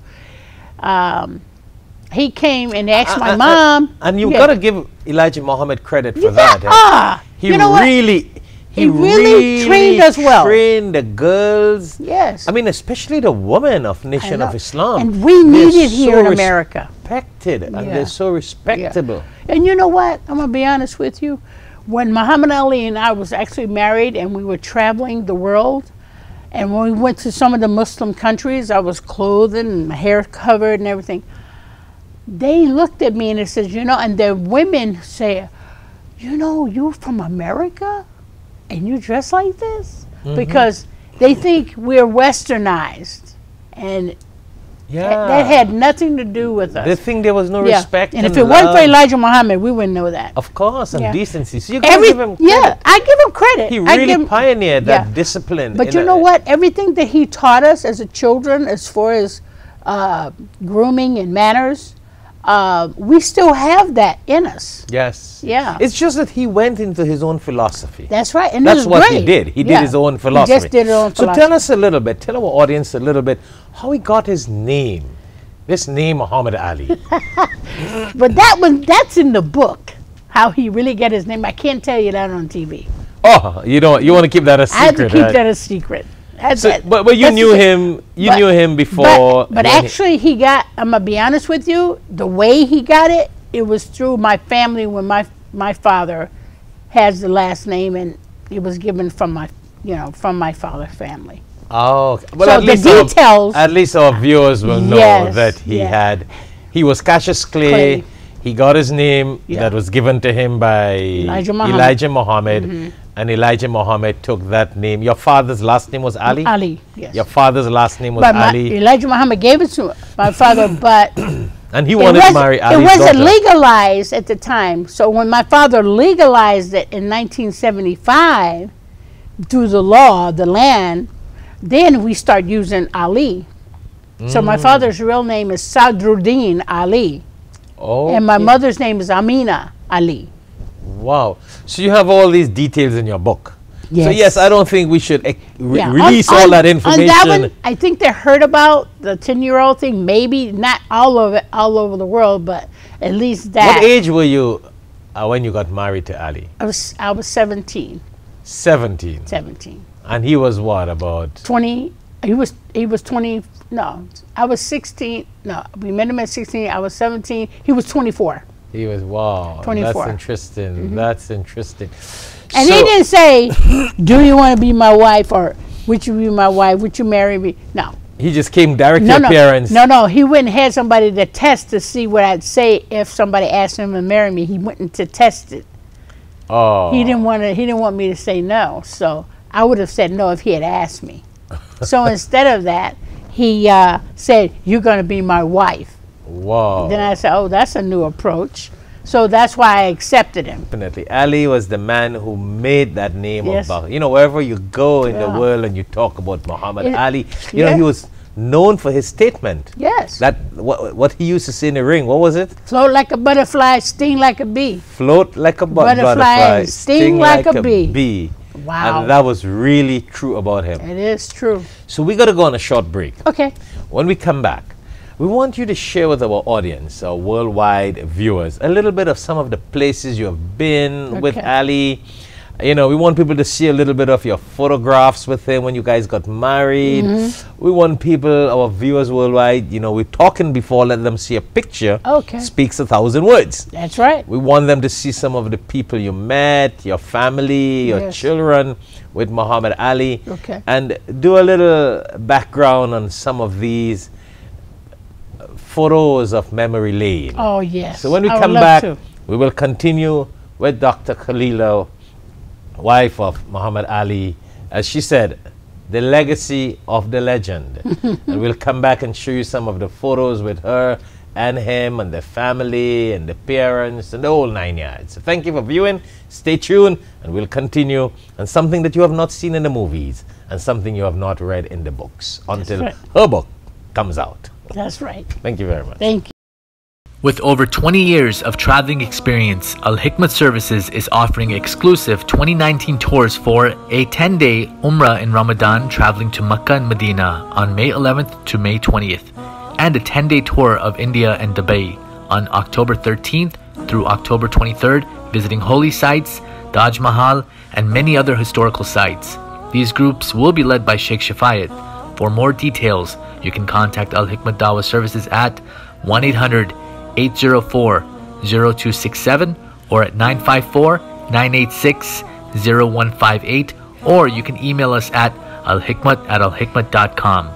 Speaker 6: he came and asked my mom.
Speaker 5: And you've got to give Elijah Muhammad credit for that. He really trained us well. Trained the girls.
Speaker 6: Yes.
Speaker 5: I mean, especially the women of Nation of Islam.
Speaker 6: And we need it here in America.
Speaker 5: Respected, and they're so respectable.
Speaker 6: Yeah. And you know what? I'm going to be honest with you. When Muhammad Ali and I was actually married and we were traveling the world, and when we went to some of the Muslim countries, I was clothed and my hair covered and everything. They looked at me and they said, you know, and the women say, you know, you're from America and you dress like this? Because they think we're westernized. And that had nothing to do with us.
Speaker 5: They think there was no respect
Speaker 6: and if it weren't for Elijah Muhammad, we wouldn't know that.
Speaker 5: Of course, and decency. So you gotta give him credit.
Speaker 6: Yeah, I give him credit.
Speaker 5: He really pioneered that discipline.
Speaker 6: But you know what? Everything that he taught us as a children, as far as grooming and manners, we still have that in us.
Speaker 5: Yes.
Speaker 6: Yeah.
Speaker 5: It's just that he went into his own philosophy.
Speaker 6: That's right. And
Speaker 5: that's what he did. He did his own philosophy.
Speaker 6: He just did his own philosophy.
Speaker 5: So tell us a little bit, tell our audience a little bit how he got his name. This name, Muhammad Ali.
Speaker 6: But that's in the book, how he really got his name. I can't tell you that on TV.
Speaker 5: Oh, you want to keep that a secret.
Speaker 6: I have to keep that a secret.
Speaker 5: But you knew him. You knew him before.
Speaker 6: But actually, he got. I'm gonna be honest with you. The way he got it, it was through my family. When my father has the last name, and it was given from my father's family.
Speaker 5: Oh, well,
Speaker 6: so
Speaker 5: at least
Speaker 6: the details.
Speaker 5: At least our viewers will know that he was Cassius Clay. He got his name that was given to him by Elijah Muhammad. And Elijah Muhammad took that name. Your father's last name was Ali?
Speaker 6: Ali, yes.
Speaker 5: Your father's last name was Ali?
Speaker 6: Elijah Muhammad gave it to my father, but...
Speaker 5: And he wanted to marry Ali's
Speaker 6: daughter. It wasn't
Speaker 5: daughter.
Speaker 6: legalized at the time. So when my father legalized it in 1975, through the law, the land, then we start using Ali. So my father's real name is Sadruddin Ali. Oh. And my mother's name is Amina Ali.
Speaker 5: Wow. So you have all these details in your book.
Speaker 6: Yes.
Speaker 5: So yes, I don't think we should release all that information.
Speaker 6: On that one, I think they heard about the 10-year-old thing. Maybe not all of it, all over the world, but at least that.
Speaker 5: What age were you when you got married to Ali?
Speaker 6: I was 17.
Speaker 5: 17.
Speaker 6: 17.
Speaker 5: And he was what, about
Speaker 6: 20? He was 20. No, I was 16. No, we met him at 16. I was 17. He was 24.
Speaker 5: He was, wow.
Speaker 6: 24.
Speaker 5: That's interesting. That's interesting.
Speaker 6: And he didn't say, do you want to be my wife, or would you be my wife? Would you marry me? No.
Speaker 5: He just came direct to your parents.
Speaker 6: No. He went and had somebody to test to see what I'd say if somebody asked him to marry me. He went to test it.
Speaker 5: Oh.
Speaker 6: He didn't want me to say no. So I would have said no if he had asked me. So instead of that, he said, "You're going to be my wife."
Speaker 5: Wow.
Speaker 6: Then I said, "Oh, that's a new approach." So that's why I accepted him.
Speaker 5: Definitely. Ali was the man who made that name
Speaker 6: Yes.
Speaker 5: of Baghdad. You know, wherever you go in the
Speaker 6: Yeah.
Speaker 5: world and you talk about Muhammad Ali, you
Speaker 6: Yeah.
Speaker 5: know, he was known for his statement.
Speaker 6: Yes.
Speaker 5: That what he used to say in the ring, what was it?
Speaker 6: Float like a butterfly, sting like a bee.
Speaker 5: Float like a
Speaker 6: Butterfly, sting like a bee. Wow.
Speaker 5: And that was really true about him.
Speaker 6: It is true.
Speaker 5: So we got to go on a short break.
Speaker 6: Okay.
Speaker 5: When we come back, we want you to share with our audience, our worldwide viewers, a little bit of some of the places you have been with
Speaker 6: Okay.
Speaker 5: Ali. You know, we want people to see a little bit of your photographs with him when you guys got married. We want people, our viewers worldwide, you know, we're talking before, let them see a picture.
Speaker 6: Okay.
Speaker 5: Speaks 1,000 words.
Speaker 6: That's right.
Speaker 5: We want them to see some of the people you met, your family, your
Speaker 6: Yes.
Speaker 5: children with Muhammad Ali.
Speaker 6: Okay.
Speaker 5: And do a little background on some of these photos of memory lane.
Speaker 6: Oh, yes.
Speaker 5: So when we
Speaker 6: I would
Speaker 5: come
Speaker 6: love
Speaker 5: back,
Speaker 6: to.
Speaker 5: we will continue with Dr. Khalilah, wife of Muhammad Ali. As she said, the legacy of the legend. And we'll come back and show you some of the photos with her and him and the family and the parents and the whole 9 yards. So thank you for viewing. Stay tuned and we'll continue on something that you have not seen in the movies and something you have not read in the books until
Speaker 6: right.
Speaker 5: her book comes out.
Speaker 6: That's right.
Speaker 5: Thank you very much.
Speaker 6: Thank you.
Speaker 1: With over 20 years of traveling experience, Al Hikmat Services is offering exclusive 2019 tours for a 10-day Umrah in Ramadan traveling to Mecca and Medina on May 11th to May 20th, and a 10-day tour of India and Dubai on October 13th through October 23rd, visiting holy sites, Taj Mahal, and many other historical sites. These groups will be led by Shaikh Shafayat. For more details, you can contact Al Hikmat Dawah Services at 1-800-804-0267 or at 954-986-0158, or you can email us at alhikmat@alhikmat.com.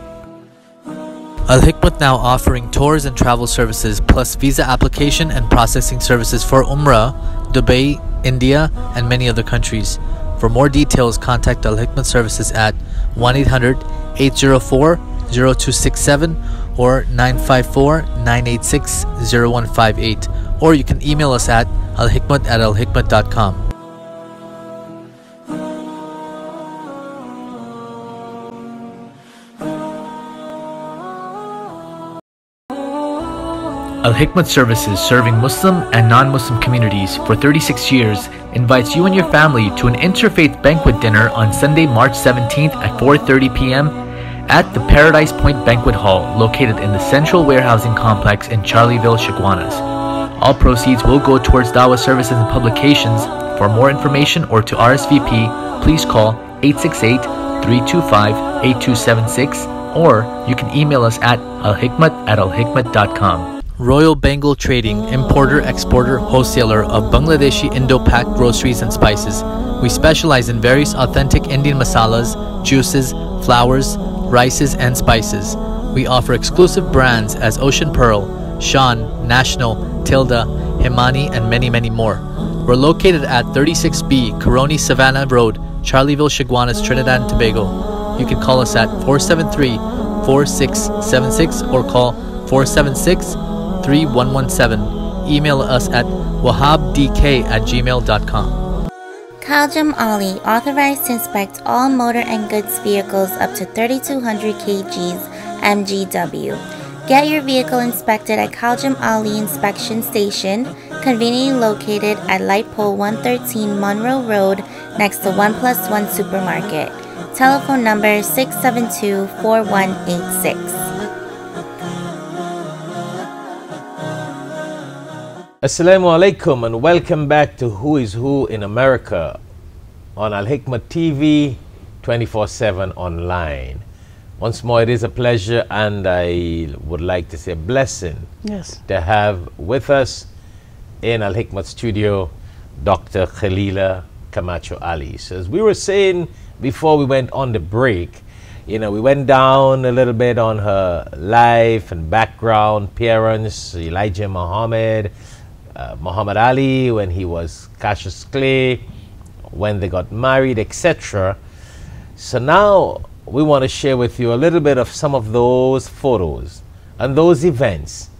Speaker 1: Al Hikmat now offering tours and travel services plus visa application and processing services for Umrah, Dubai, India, and many other countries. For more details, contact Al Hikmat Services at 1-800-804-0267 or 954-986-0158, or you can email us at alhikmat@alhikmat.com. Al Hikmat Services, serving Muslim and non-Muslim communities for 36 years, invites you and your family to an interfaith banquet dinner on Sunday, March 17th at 4:30 p.m. at the Paradise Point Banquet Hall, located in the Central Warehousing Complex in Charleville, Chaguanas. All proceeds will go towards Dawah services and publications. For more information or to RSVP, please call 868-325-8276, or you can email us at alhikmat@alhikmat.com. Royal Bengal Trading, importer, exporter, wholesaler of Bangladeshi Indo-Pak groceries and spices. We specialize in various authentic Indian masalas, juices, flours, rices, and spices. We offer exclusive brands as Ocean Pearl, Shan, National, Tilda, Himani, and many, many more. We're located at 36B Coroni Savannah Road, Charleville, Chaguanas, Trinidad and Tobago. You can call us at 473-4676 or call 476-3117. Email us at wahabdk@gmail.com.
Speaker 4: Khaljam Ali, authorized to inspect all motor and goods vehicles up to 3,200 kgs MGW. Get your vehicle inspected at Khaljam Ali Inspection Station, conveniently located at Light Pole 113 Monroe Road next to 1+1 Supermarket. Telephone number 672-4186.
Speaker 5: Assalamu alaikum and welcome back to Who is Who in America on Al Hikmat TV 24/7 online. Once more, it is a pleasure and I would like to say a blessing to have with us in Al Hikmat studio Dr. Khalilah Camacho Ali. So as we were saying before we went on the break, you know, we went down a little bit on her life and background, parents, Elijah Muhammad, Muhammad Ali when he was Cassius Clay, when they got married, etc. So now we want to share with you a little bit of some of those photos and those events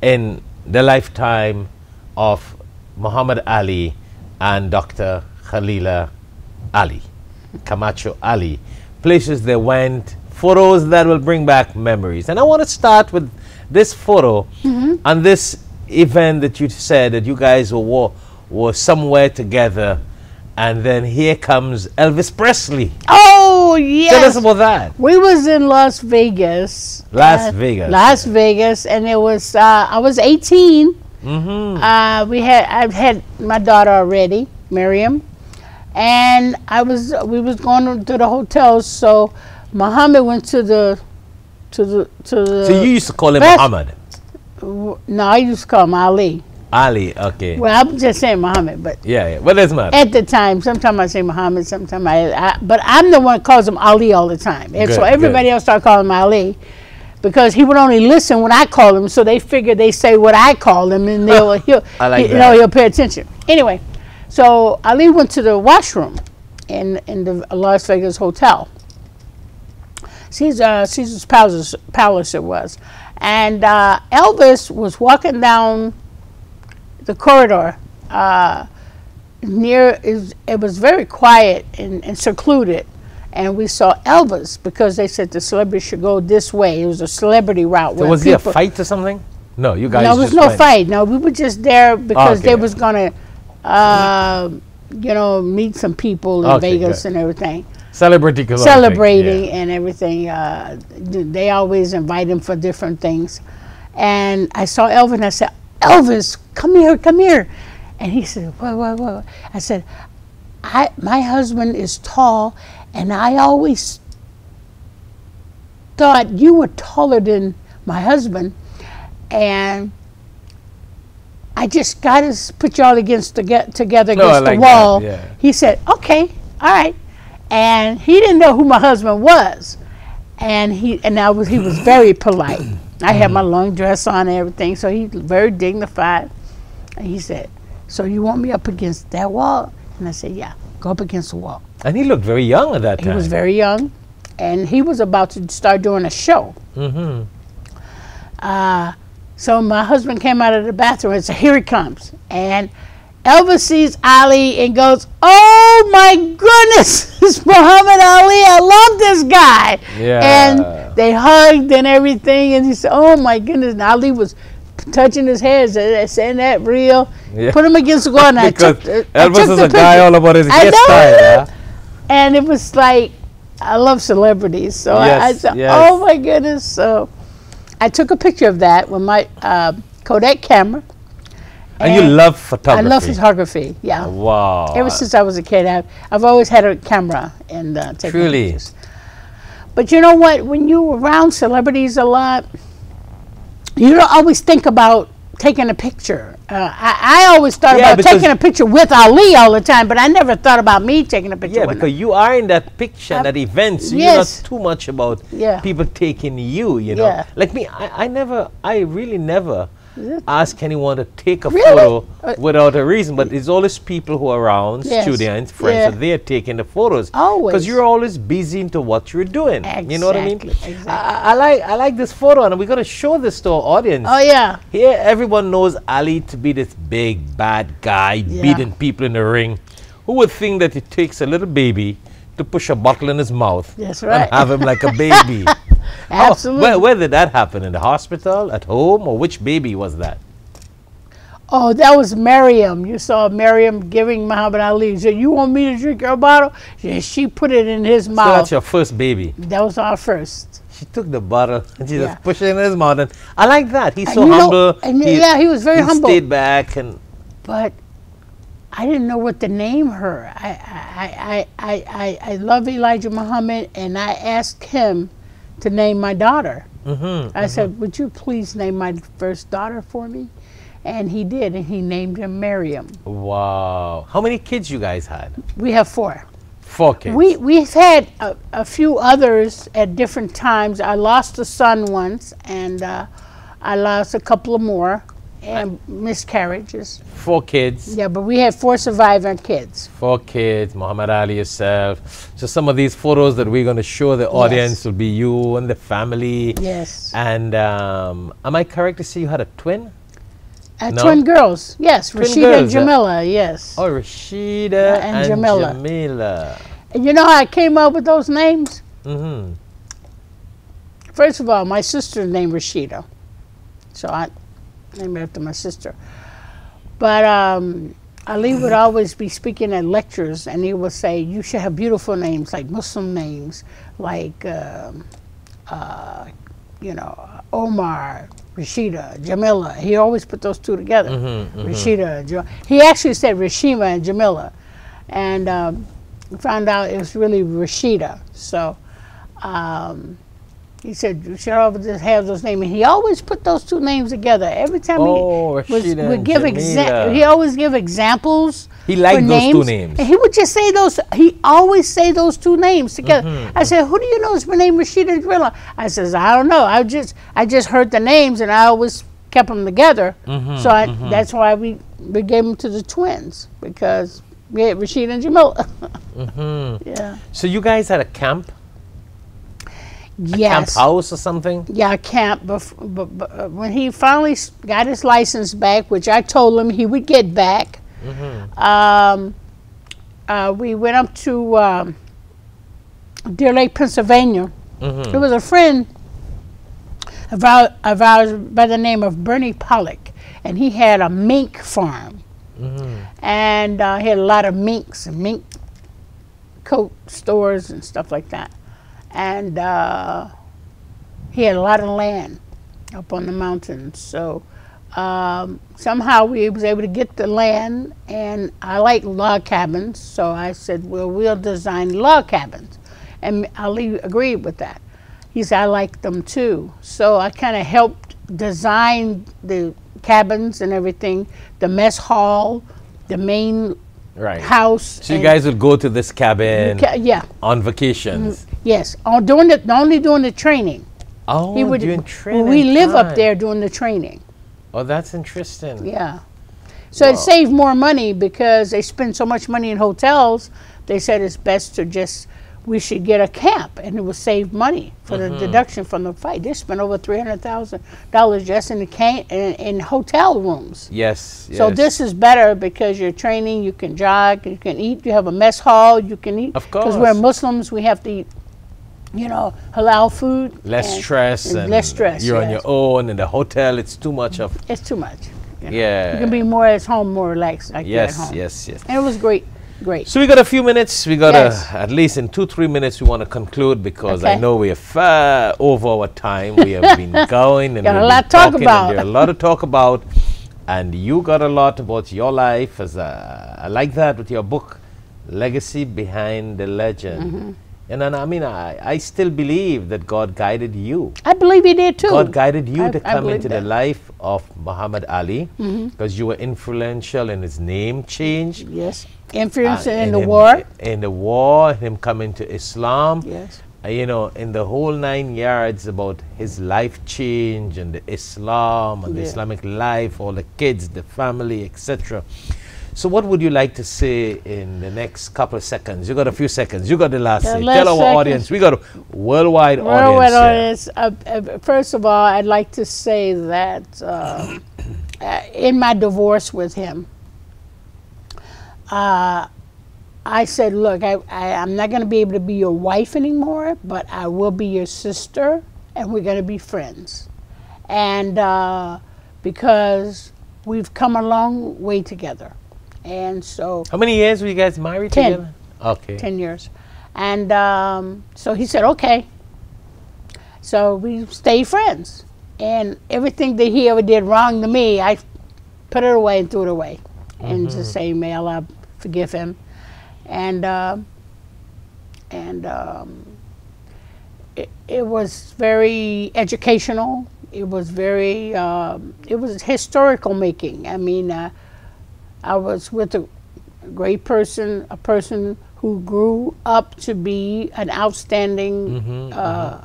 Speaker 5: in the lifetime of Muhammad Ali and Dr. Khalilah Ali, Camacho Ali. Places they went, photos that will bring back memories. And I want to start with this photo and this event that you said that you guys were somewhere together, and then here comes Elvis Presley.
Speaker 6: Oh, yes.
Speaker 5: Tell us about that.
Speaker 6: We was in Las Vegas. Las Vegas, and it was, I was 18. I've had my daughter already, Miriam, and we was going to the hotels. So Muhammad went to the. So
Speaker 5: you used to call him Muhammad?
Speaker 6: No, I used to call him Ali.
Speaker 5: Ali, okay.
Speaker 6: Well, I'm just saying Muhammad, but
Speaker 5: yeah. What does matter?
Speaker 6: At the time, sometimes I say Muhammad, sometimes but I'm the one that calls him Ali all the time, and so everybody else started calling him Ali, because he would only listen when I call him, so they figure they say what I call him, and he'll pay attention. Anyway, so Ali went to the washroom in the Las Vegas hotel. Caesar's Palace it was, and Elvis was walking down the corridor it was very quiet and secluded, and we saw Elvis because they said the celebrity should go this way. It was a celebrity route.
Speaker 5: So was there a fight or something? No, you guys.
Speaker 6: No, there was no fight. No, we were just there because they was gonna, meet some people in Vegas and everything. Celebrating and everything. They always invite him for different things, and I saw Elvis and I said, Elvis, come here. And he said, what? I said, my husband is tall, and I always thought you were taller than my husband, and I just got to put y'all together against the wall. He said, okay, all right. And he didn't know who my husband was. And he was very polite. I had my long dress on and everything, so he's very dignified. And he said, so you want me up against that wall? And I said, yeah, go up against the wall.
Speaker 5: And he looked very young at that time.
Speaker 6: He was very young, and he was about to start doing a show. So my husband came out of the bathroom and said, here he comes. And Elvis sees Ali and goes, oh my goodness, it's Muhammad Ali, I love this guy. And they hugged and everything, and he said, oh my goodness. And Ali was touching his head, saying that real. Put him against the wall. And
Speaker 5: Elvis is a guy all about his hairstyle.
Speaker 6: And it was like, I love celebrities. So I said, oh my goodness. So I took a picture of that with my Kodak camera.
Speaker 5: And you love photography?
Speaker 6: I love photography, yeah.
Speaker 5: Wow.
Speaker 6: Ever since I was a kid, I've always had a camera and taking pictures. But you know what? When you're around celebrities a lot, you don't always think about taking a picture. I always thought about taking a picture with Ali all the time, but I never thought about me taking a picture with him.
Speaker 5: Because you are in that picture, that event, so you're not too much about people taking you, you know. Like me, I really never ask anyone to take a photo without a reason, but it's always people who are around, students, friends, so they're taking the photos. Because you're always busy into what you're doing. You know what I mean?
Speaker 6: Exactly.
Speaker 5: I like this photo, and we're going to show this to our audience. Here, everyone knows Ali to be this big, bad guy, beating people in the ring. Who would think that it takes a little baby to push a bottle in his mouth and have him like a baby?
Speaker 6: Absolutely.
Speaker 5: Where did that happen? In the hospital, at home, or which baby was that?
Speaker 6: Oh, that was Miriam. You saw Miriam giving Muhammad Ali. She said, you want me to drink your bottle? She put it in his mouth.
Speaker 5: So that's your first baby?
Speaker 6: That was our first.
Speaker 5: She took the bottle and she just pushed it in his mouth. And I like that. He's so humble.
Speaker 6: He was very humble.
Speaker 5: He stayed back.
Speaker 6: But I didn't know what to name her. I love Elijah Muhammad, and I asked him to name my daughter. I said, would you please name my first daughter for me? And he did, and he named her Miriam.
Speaker 5: Wow. How many kids you guys had?
Speaker 6: We have 4.
Speaker 5: 4 kids.
Speaker 6: We've had a few others at different times. I lost a son once, and I lost a couple of more. and miscarriages.
Speaker 5: 4 kids.
Speaker 6: Yeah, but we had 4 surviving kids.
Speaker 5: 4 kids, Muhammad Ali, yourself. So some of these photos that we're going to show the audience will be you and the family.
Speaker 6: Yes.
Speaker 5: And am I correct to say you had a twin? No?
Speaker 6: Twin girls, yes.
Speaker 5: Twin
Speaker 6: Rashida
Speaker 5: girls,
Speaker 6: and Jamila, yes.
Speaker 5: Oh, Rashida and Jamila.
Speaker 6: And you know how I came up with those names?
Speaker 5: Mm-hmm.
Speaker 6: First of all, my sister's name Rashida. So I named after my sister. But Ali would always be speaking at lectures, and he would say, you should have beautiful names, like Muslim names, like, you know, Omar, Rashida, Jamila. He always put those 2 together. Rashida, he actually said Rashima and Jamila. And we found out it was really Rashida. So he said, you should always just have those names. And he always put those 2 names together. Every time he would give he always give examples.
Speaker 5: He liked those 2 names.
Speaker 6: And he would just say those, he always say those 2 names together. I said, who do you know is my name Rashida and Jamila? I says, I don't know. I just heard the names and I always kept them together. So that's why we gave them to the twins, because we had Rashida and Jamila. Yeah.
Speaker 5: So you guys had a camp?
Speaker 6: Yes.
Speaker 5: A camp house or something?
Speaker 6: Yeah, a camp. But when he finally got his license back, which I told him he would get back, we went up to Deer Lake, Pennsylvania. There was a friend of ours by the name of Bernie Pollock, and he had a mink farm. And he had a lot of minks and mink coat stores and stuff like that. And he had a lot of land up on the mountains. So somehow we was able to get the land, and I like log cabins, so I said, well, we'll design log cabins. And Ali agreed with that. He said, I like them too. So I kind of helped design the cabins and everything, the mess hall, the main house.
Speaker 5: So you guys would go to this cabin on vacations?
Speaker 6: Yes, only doing the training.
Speaker 5: Oh, doing training.
Speaker 6: We live up there doing the training.
Speaker 5: Oh, that's interesting.
Speaker 6: Yeah. So it saved more money because they spend so much money in hotels. They said it's best to we should get a camp, and it would save money for the deduction from the fight. They spent over $300,000 just in hotel rooms.
Speaker 5: Yes.
Speaker 6: So this is better because you're training, you can jog, you can eat, you have a mess hall, you can eat.
Speaker 5: Of course.
Speaker 6: Because we're Muslims, we have to eat, you know, halal food.
Speaker 5: Less stress. And
Speaker 6: less stress.
Speaker 5: You're on your own. In the hotel, it's too much of.
Speaker 6: It's too much. You know?
Speaker 5: Yeah.
Speaker 6: You can be more at home, more relaxed. Like
Speaker 5: yes,
Speaker 6: at home.
Speaker 5: yes.
Speaker 6: And it was great. Great.
Speaker 5: So we got a few minutes. We got at least in 2-3 minutes we want to conclude, because I know we are far over our time. We have been going and
Speaker 6: got
Speaker 5: we've
Speaker 6: a lot
Speaker 5: been
Speaker 6: to talk
Speaker 5: talking,
Speaker 6: about.
Speaker 5: and there's a lot to talk about. And you got a lot about your life. I like that with your book, Legacy Behind the Legend. And then, I mean, I still believe that God guided you.
Speaker 6: I believe He did too.
Speaker 5: God guided you to come into the life of Muhammad Ali, because you were influential in his name change.
Speaker 6: Yes. Influence in the war.
Speaker 5: In the war, him coming to Islam.
Speaker 6: Yes.
Speaker 5: You know, in the whole 9 yards about his life change and the Islam and the Islamic life, all the kids, the family, etc. So what would you like to say in the next couple of seconds? You got a few seconds. You got the last say. Tell our audience. We got a worldwide audience.
Speaker 6: First of all, I'd like to say that in my divorce with him, I said, look, I'm not going to be able to be your wife anymore, but I will be your sister, and we're going to be friends. And because we've come a long way together. And so...
Speaker 5: How many years were you guys married together?
Speaker 6: 10 years. And so he said, okay. So we stayed friends. And everything that he ever did wrong to me, I put it away and threw it away. And just say, may Allah forgive him. And it was very educational. It was very, it was historical making. I mean, I was with a great person, a person who grew up to be an outstanding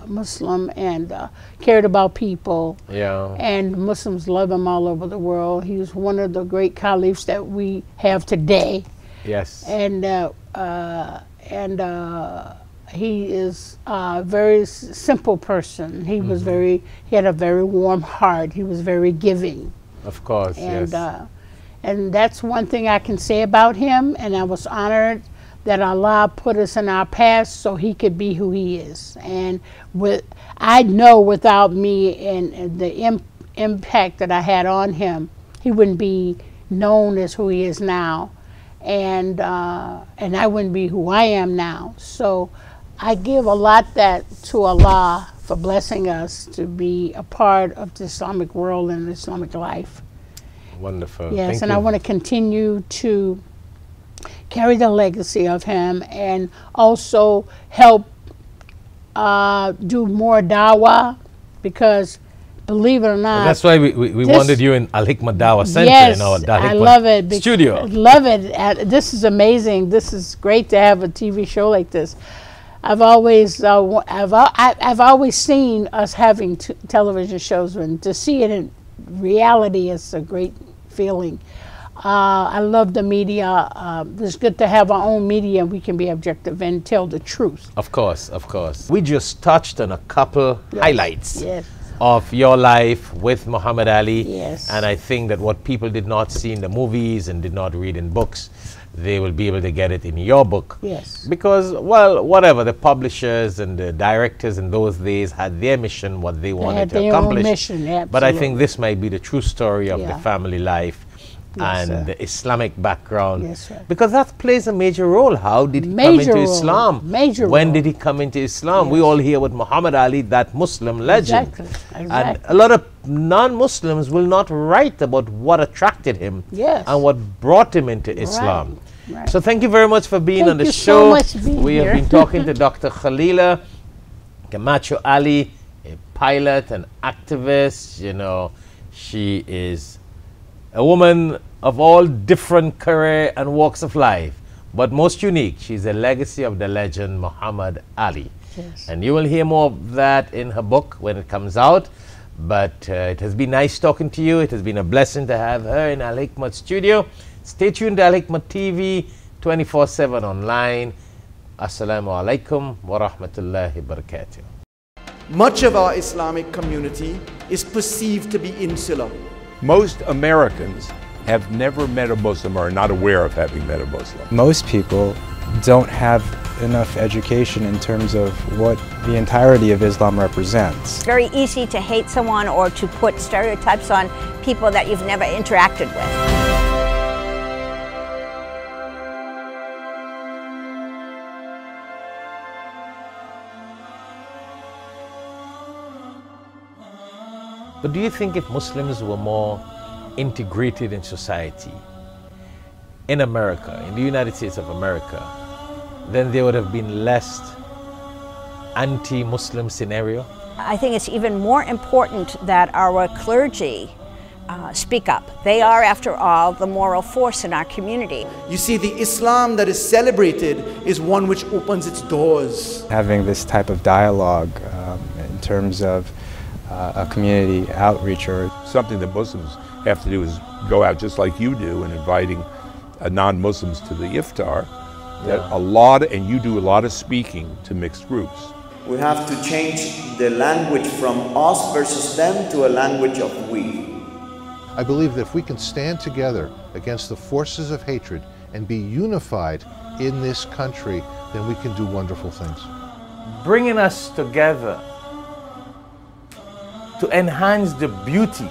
Speaker 6: Muslim and cared about people.
Speaker 5: Yeah.
Speaker 6: And Muslims love him all over the world. He was one of the great caliphs that we have today.
Speaker 5: Yes.
Speaker 6: And he is a very simple person. He was he had a very warm heart. He was very giving.
Speaker 5: Of course,
Speaker 6: and,
Speaker 5: yes.
Speaker 6: And that's one thing I can say about him. And I was honored that Allah put us in our past so he could be who he is. And I know without me and the impact that I had on him, he wouldn't be known as who he is now. And I wouldn't be who I am now. So I give a lot to Allah for blessing us to be a part of the Islamic world and Islamic life.
Speaker 5: Wonderful.
Speaker 6: Yes,
Speaker 5: Thank
Speaker 6: and
Speaker 5: you.
Speaker 6: I want to continue to carry the legacy of him and also help do more dawah, because believe it or not,
Speaker 5: That's why we wanted you in Al Hikmat Dawah Center,
Speaker 6: yes,
Speaker 5: in our
Speaker 6: I love it.
Speaker 5: studio.
Speaker 6: Love it. This is amazing. This is great to have a TV show like this. I've always seen us having television shows, and to see it in reality is a great feeling. I love the media. It's good to have our own media and we can be objective and tell the truth.
Speaker 5: Of course, of course. We just touched on a couple highlights of your life with Muhammad Ali.
Speaker 6: Yes.
Speaker 5: And I think that what people did not see in the movies and did not read in books, they will be able to get it in your book.
Speaker 6: Yes.
Speaker 5: Because, well, whatever, the publishers and the directors in those days had their mission, what they wanted to accomplish.
Speaker 6: Mission,
Speaker 5: but I think this might be the true story of the family life.
Speaker 6: Yes,
Speaker 5: and the Islamic background,
Speaker 6: yes,
Speaker 5: because that plays a major role. How did he come into Islam? When did he come into Islam?
Speaker 6: Yes.
Speaker 5: We all hear with Muhammad Ali, that Muslim legend.
Speaker 6: Exactly.
Speaker 5: And a lot of non-Muslims will not write about what attracted him and what brought him into Islam.
Speaker 6: Right.
Speaker 5: So thank you very much for being on the
Speaker 6: So
Speaker 5: show.
Speaker 6: much for being
Speaker 5: we
Speaker 6: here.
Speaker 5: have been talking to Dr. Khalilah Camacho Ali, a pilot, an activist. You know, she is a woman of all different career and walks of life, but most unique, she's a legacy of the legend Muhammad Ali.
Speaker 6: Yes.
Speaker 5: And you will hear more of that in her book when it comes out. But it has been nice talking to you. It has been a blessing to have her in Al Hikmat studio. Stay tuned to Al Hikmat TV 24/7 online. Assalamu alaikum wa rahmatullahi wa barakatuh.
Speaker 7: Much of our Islamic community is perceived to be insular.
Speaker 8: Most Americans have never met a Muslim or are not aware of having met a Muslim.
Speaker 9: Most people don't have enough education in terms of what the entirety of Islam represents.
Speaker 10: It's very easy to hate someone or to put stereotypes on people that you've never interacted with.
Speaker 5: But do you think if Muslims were more integrated in society, in America, in the United States of America, then there would have been less anti-Muslim scenario?
Speaker 10: I think it's even more important that our clergy speak up. They are, after all, the moral force in our community.
Speaker 7: You see, the Islam that is celebrated is one which opens its doors.
Speaker 9: Having this type of dialogue in terms of a community outreach, or
Speaker 8: something that Muslims have to do is go out just like you do and inviting non-Muslims to the iftar. And you do a lot of speaking to mixed groups.
Speaker 11: We have to change the language from us versus them to a language of we.
Speaker 12: I believe that if we can stand together against the forces of hatred and be unified in this country, then we can do wonderful things.
Speaker 5: Bringing us together to enhance the beauty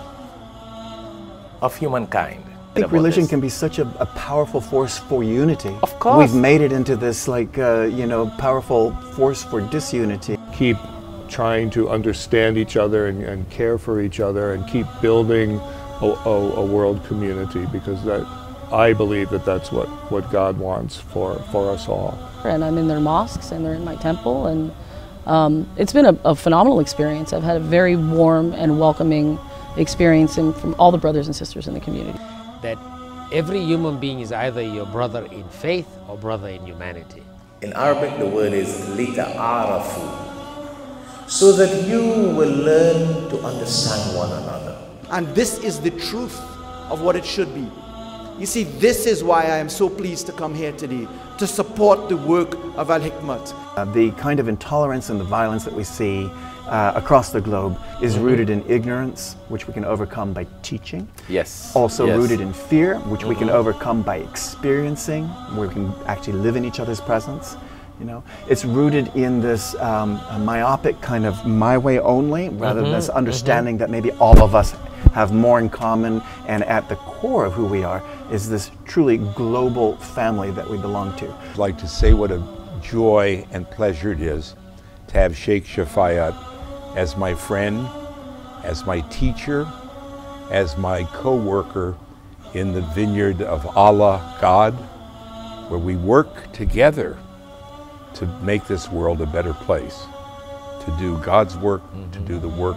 Speaker 5: of humankind.
Speaker 13: I think religion can be such a powerful force for unity.
Speaker 5: Of course.
Speaker 13: We've made it into this powerful force for disunity.
Speaker 14: Keep trying to understand each other and care for each other and keep building a world community, because I believe that's what God wants for us all.
Speaker 15: And I'm in their mosques and they're in my temple, and it's been a phenomenal experience. I've had a very warm and welcoming experience from all the brothers and sisters in the community.
Speaker 16: That every human being is either your brother in faith or brother in humanity. In Arabic, the word is lita'arafu, so that you will learn to understand one another.
Speaker 7: And this is the truth of what it should be. You see, this is why I am so pleased to come here today, to support the work of Al-Hikmat.
Speaker 13: The kind of intolerance and the violence that we see across the globe is rooted in ignorance, which we can overcome by teaching.
Speaker 5: Yes.
Speaker 13: Also
Speaker 5: yes.
Speaker 13: rooted in fear, which we can overcome by experiencing, where we can actually live in each other's presence. You know, it's rooted in this myopic kind of my way only, rather than this understanding that maybe all of us have more in common, and at the core of who we are is this truly global family that we belong to.
Speaker 8: I'd like to say what a joy and pleasure it is to have Shaikh Shafayat as my friend, as my teacher, as my co-worker in the vineyard of Allah, God, where we work together to make this world a better place, to do God's work, to do the work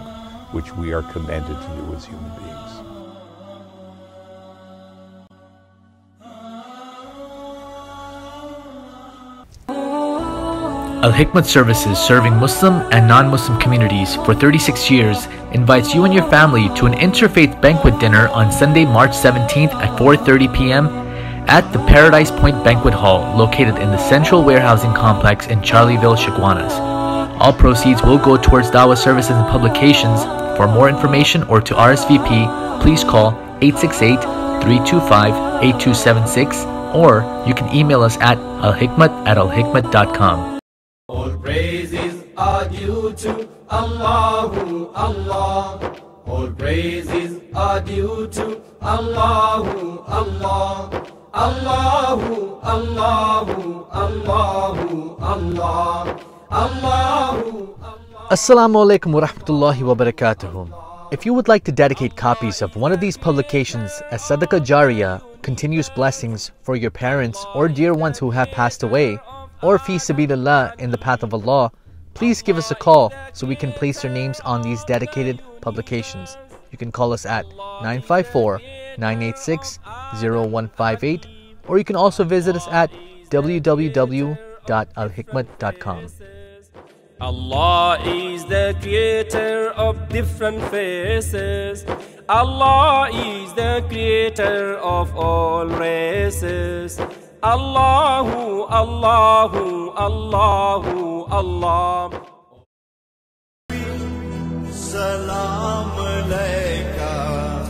Speaker 8: which we are commanded to do as human beings.
Speaker 1: Al-Hikmat Services, serving Muslim and non-Muslim communities for 36 years, invites you and your family to an interfaith banquet dinner on Sunday, March 17th at 4:30 p.m. at the Paradise Point Banquet Hall, located in the Central Warehousing Complex in Charleville, Chaguanas. All proceeds will go towards Dawah services and publications. For more information or to RSVP, please call 868-325-8276, or you can email us at alhikmat@alhikmat.com.
Speaker 2: All praises are due to Allahu, Allah. All praises are due to Allahu, Allah. Allahu, Allahu, Allahu, Allah. Allahu.
Speaker 1: Assalamu alaikum wa rahmatullahi wa barakatuhu. If you would like to dedicate copies of one of these publications as Sadaqah Jariyah, continuous blessings for your parents or dear ones who have passed away, or fi sabilillah, in the path of Allah, please give us a call so we can place your names on these dedicated publications. You can call us at 954-986-0158, or you can also visit us at www.alhikmat.com.
Speaker 3: Allah is the creator of different faces. Allah is the creator of all races. Allahu, Allahu, Allahu, Allah.
Speaker 2: Salam alayka,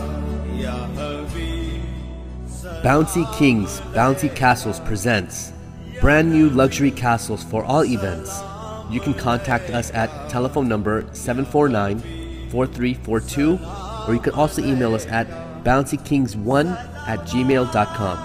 Speaker 2: ya Habib.
Speaker 17: Bounty Kings, Bounty Castles presents brand new luxury castles for all events. You can contact us at telephone number 749-4342, or you can also email us at bountykings1@gmail.com.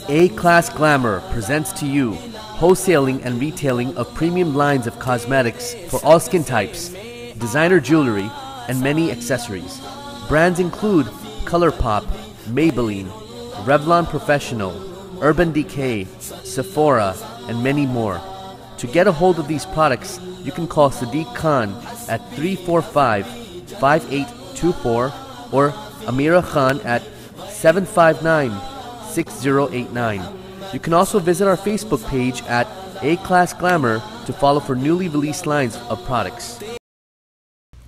Speaker 17: A-Class Glamour presents to you wholesaling and retailing of premium lines of cosmetics for all skin types, designer jewelry, and many accessories. Brands include ColourPop, Maybelline, Revlon Professional, Urban Decay, Sephora, and many more. To get a hold of these products, you can call Sadiq Khan at 345-5824 or Amira Khan at 759-6089. You can also visit our Facebook page at A-Class Glamour to follow for newly released lines of products.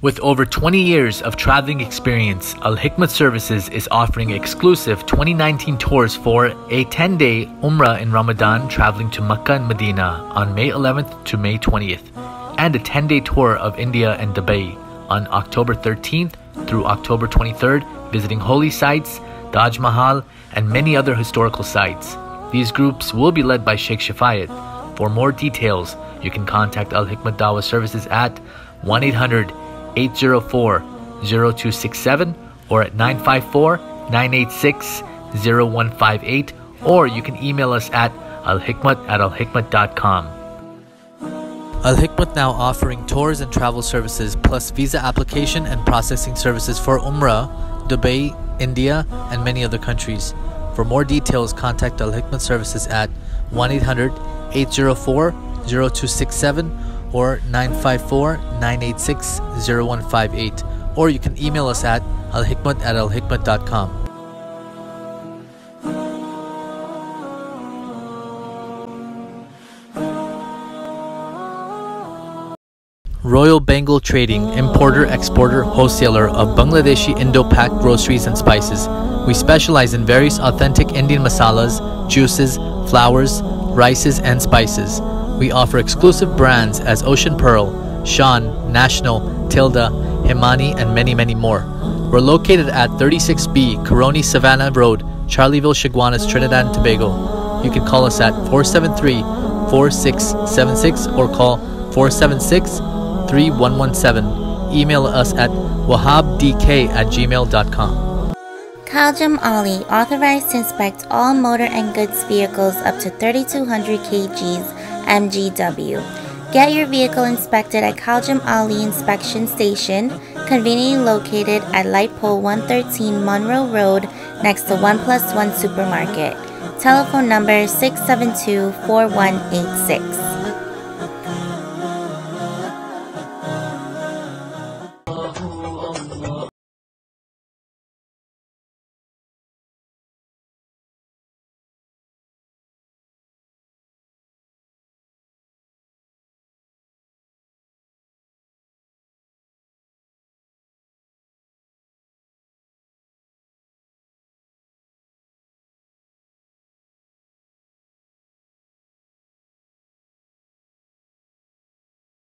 Speaker 1: With over 20 years of traveling experience, Al-Hikmat Services is offering exclusive 2019 tours for a 10-day Umrah in Ramadan traveling to Mecca and Medina on May 11th to May 20th, and a 10-day tour of India and Dubai on October 13th through October 23rd, visiting holy sites, Taj Mahal, and many other historical sites. These groups will be led by Shaikh Shafayat. For more details, you can contact Al-Hikmat Dawah Services at 1-800-804-0267 or at 954-986-0158, or you can email us at alhikmat@alhikmat.com. Al-Hikmat now offering tours and travel services plus visa application and processing services for Umrah, Dubai, India, and many other countries. For more details, contact Al Hikmat Services at 1-800-804-0267 or 954-986-0158, or you can email us at alhikmat@alhikmat.com. Royal Bengal Trading, importer, exporter, wholesaler of Bangladeshi Indo-Pak groceries and spices. We specialize in various authentic Indian masalas, juices, flours, rices, and spices. We offer exclusive brands as Ocean Pearl, Shan, National, Tilda, Himani, and many, many more. We're located at 36B Coroni Savannah Road, Charlieville, Chaguanas, Trinidad and Tobago. You can call us at 473-4676 or call 476-3117. Email us at wahabdk@gmail.com.
Speaker 4: Khaljam Ali, authorized to inspect all motor and goods vehicles up to 3,200 kgs MGW. Get your vehicle inspected at Khaljam Ali Inspection Station, conveniently located at Light Pole 113 Monroe Road next to 1+1 Supermarket. Telephone number 672-4186.